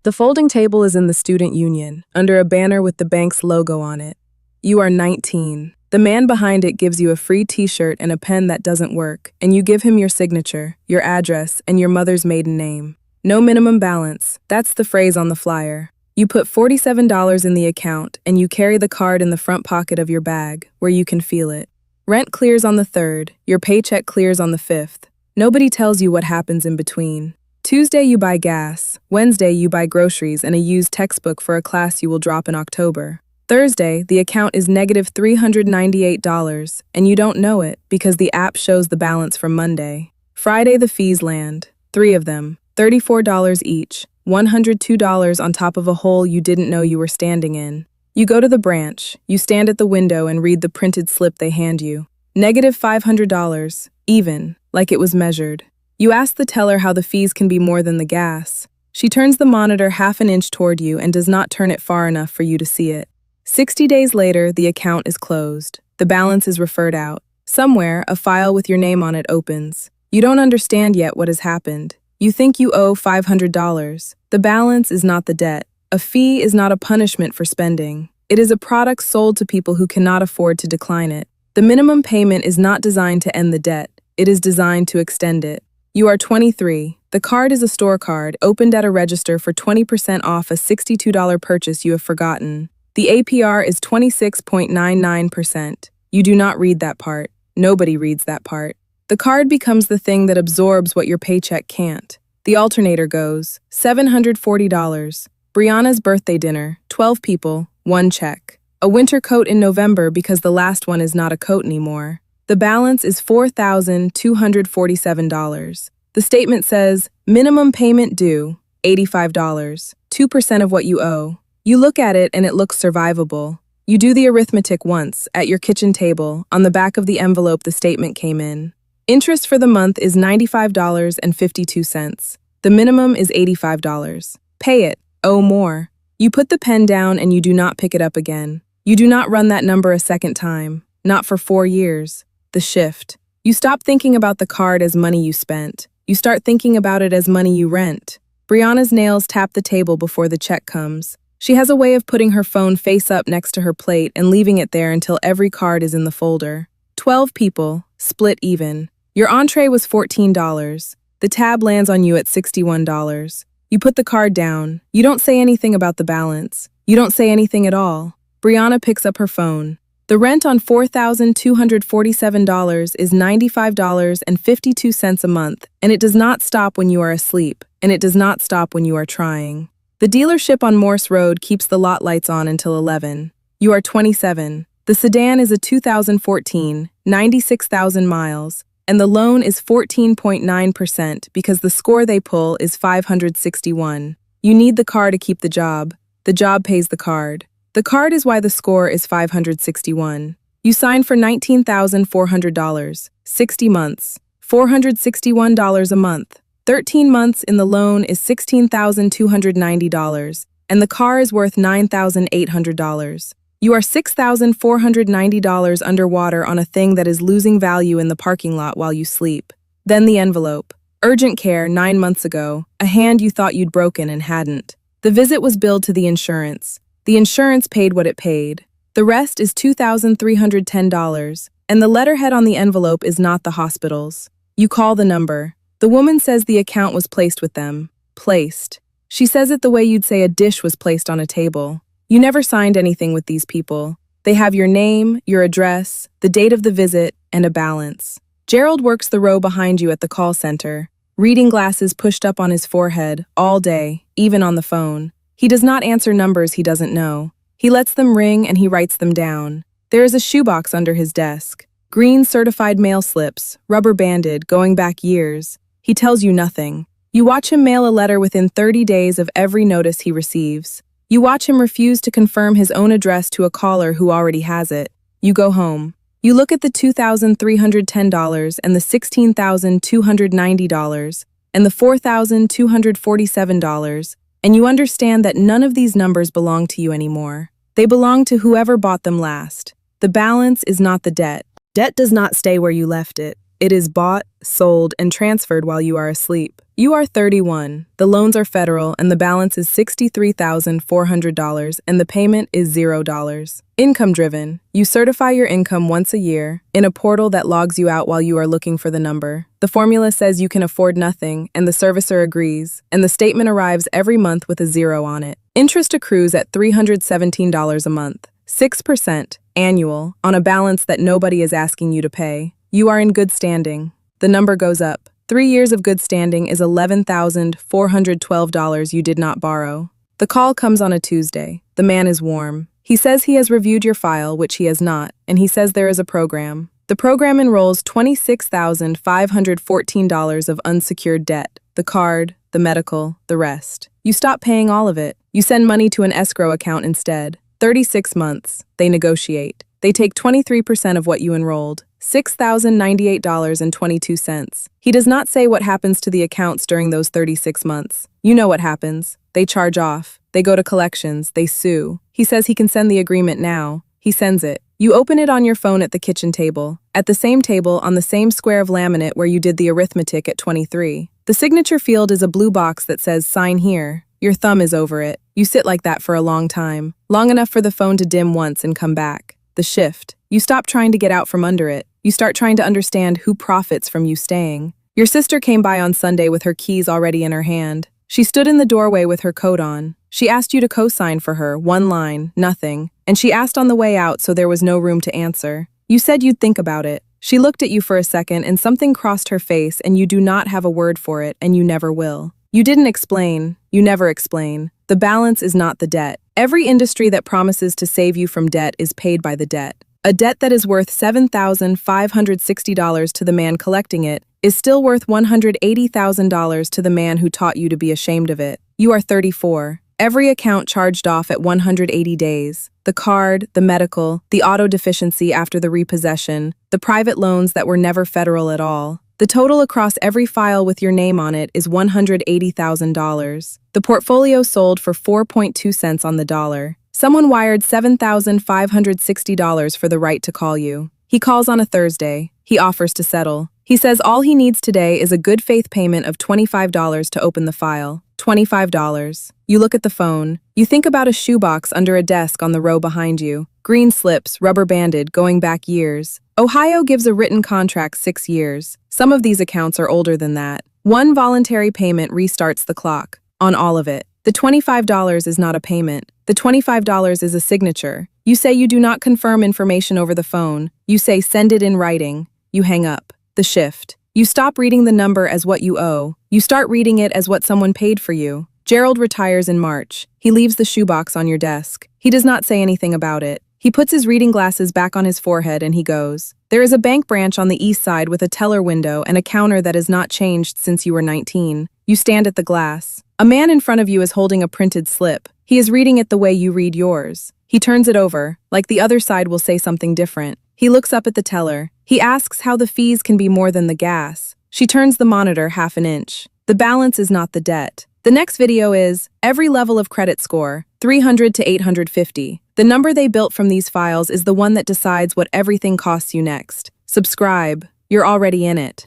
The folding table is in the student union, under a banner with the bank's logo on it. You are 19. The man behind it gives you a free t-shirt and a pen that doesn't work, and you give him your signature, your address, and your mother's maiden name. No minimum balance, that's the phrase on the flyer. You put $47 in the account, and you carry the card in the front pocket of your bag, where you can feel it. Rent clears on the 3rd, your paycheck clears on the 5th. Nobody tells you what happens in between. Tuesday you buy gas, Wednesday you buy groceries and a used textbook for a class you will drop in October. Thursday, the account is negative $398, and you don't know it because the app shows the balance from Monday. Friday the fees land, 3 of them, $34 each, $102 on top of a hole you didn't know you were standing in. You go to the branch, you stand at the window and read the printed slip they hand you. Negative $500, even, like it was measured. You ask the teller how the fees can be more than the gas. She turns the monitor half an inch toward you and does not turn it far enough for you to see it. 60 days later, the account is closed. The balance is referred out. Somewhere, a file with your name on it opens. You don't understand yet what has happened. You think you owe $500. The balance is not the debt. A fee is not a punishment for spending. It is a product sold to people who cannot afford to decline it. The minimum payment is not designed to end the debt. It is designed to extend it. You are 23. The card is a store card, opened at a register for 20% off a $62 purchase you have forgotten. The APR is 26.99%. You do not read that part. Nobody reads that part. The card becomes the thing that absorbs what your paycheck can't. The alternator goes, $740. Brianna's birthday dinner, 12 people, 1 check. A winter coat in November because the last one is not a coat anymore. The balance is $4,247. The statement says, minimum payment due, $85, 2% of what you owe. You look at it and it looks survivable. You do the arithmetic once, at your kitchen table, on the back of the envelope the statement came in. Interest for the month is $95.52. The minimum is $85. Pay it, owe more. You put the pen down and you do not pick it up again. You do not run that number a second time, not for 4 years. The shift. You stop thinking about the card as money you spent. You start thinking about it as money you rent. Brianna's nails tap the table before the check comes. She has a way of putting her phone face up next to her plate and leaving it there until every card is in the folder. 12 people, split even. Your entree was $14. The tab lands on you at $61. You put the card down. You don't say anything about the balance. You don't say anything at all. Brianna picks up her phone. The rent on $4,247 is $95.52 a month, and it does not stop when you are asleep, and it does not stop when you are trying. The dealership on Morse Road keeps the lot lights on until 11. You are 27. The sedan is a 2014, 96,000 miles, and the loan is 14.9% because the score they pull is 561. You need the car to keep the job. The job pays the card. The card is why the score is 561. You sign for $19,400, 60 months, $461 a month. 13 months in the loan is $16,290, and the car is worth $9,800. You are $6,490 underwater on a thing that is losing value in the parking lot while you sleep. Then the envelope. Urgent care 9 months ago, a hand you thought you'd broken and hadn't. The visit was billed to the insurance. The insurance paid what it paid. The rest is $2,310, and the letterhead on the envelope is not the hospital's. You call the number. The woman says the account was placed with them. Placed. She says it the way you'd say a dish was placed on a table. You never signed anything with these people. They have your name, your address, the date of the visit, and a balance. Gerald works the row behind you at the call center, reading glasses pushed up on his forehead, all day, even on the phone. He does not answer numbers he doesn't know. He lets them ring and he writes them down. There is a shoebox under his desk. Green certified mail slips, rubber banded, going back years. He tells you nothing. You watch him mail a letter within 30 days of every notice he receives. You watch him refuse to confirm his own address to a caller who already has it. You go home. You look at the $2,310 and the $16,290 and the $4,247, and you understand that none of these numbers belong to you anymore. They belong to whoever bought them last. The balance is not the debt. Debt does not stay where you left it. It is bought, sold, and transferred while you are asleep. You are 31. The loans are federal and the balance is $63,400 and the payment is $0. Income driven. You certify your income once a year in a portal that logs you out while you are looking for the number. The formula says you can afford nothing and the servicer agrees, and the statement arrives every month with a zero on it. Interest accrues at $317 a month, 6% annual on a balance that nobody is asking you to pay. You are in good standing. The number goes up. 3 years of good standing is $11,412 you did not borrow. The call comes on a Tuesday. The man is warm. He says he has reviewed your file, which he has not, and he says there is a program. The program enrolls $26,514 of unsecured debt, the card, the medical, the rest. You stop paying all of it. You send money to an escrow account instead. 36 months. They negotiate. They take 23% of what you enrolled, $6,098.22. He does not say what happens to the accounts during those 36 months. You know what happens. They charge off. They go to collections. They sue. He says he can send the agreement now. He sends it. You open it on your phone at the kitchen table. At the same table, on the same square of laminate where you did the arithmetic at 23. The signature field is a blue box that says, "Sign here." Your thumb is over it. You sit like that for a long time. Long enough for the phone to dim once and come back. The shift. You stop trying to get out from under it. You start trying to understand who profits from you staying. Your sister came by on Sunday with her keys already in her hand. She stood in the doorway with her coat on. She asked you to co-sign for her, one line, nothing. And she asked on the way out, so there was no room to answer. You said you'd think about it. She looked at you for a second and something crossed her face, and you do not have a word for it, and you never will. You didn't explain. You never explain. The balance is not the debt. Every industry that promises to save you from debt is paid by the debt. A debt that is worth $7,560 to the man collecting it is still worth $180,000 to the man who taught you to be ashamed of it. You are 34. Every account charged off at 180 days. The card, the medical, the auto deficiency after the repossession, the private loans that were never federal at all. The total across every file with your name on it is $180,000. The portfolio sold for 4.2 cents on the dollar. Someone wired $7,560 for the right to call you. He calls on a Thursday. He offers to settle. He says all he needs today is a good faith payment of $25 to open the file. $25. You look at the phone. You think about a shoebox under a desk on the row behind you. Green slips, rubber banded, going back years. Ohio gives a written contract 6 years. Some of these accounts are older than that. One voluntary payment restarts the clock. On all of it. The $25 is not a payment. The $25 is a signature. You say you do not confirm information over the phone. You say send it in writing. You hang up. The shift. You stop reading the number as what you owe. You start reading it as what someone paid for you. Gerald retires in March. He leaves the shoebox on your desk. He does not say anything about it. He puts his reading glasses back on his forehead and he goes. There is a bank branch on the east side with a teller window and a counter that has not changed since you were 19. You stand at the glass. A man in front of you is holding a printed slip. He is reading it the way you read yours. He turns it over, like the other side will say something different. He looks up at the teller. He asks how the fees can be more than the gas. She turns the monitor half an inch. The balance is not the debt. The next video is every level of credit score, 300 to 850. The number they built from these files is the one that decides what everything costs you next. Subscribe. You're already in it.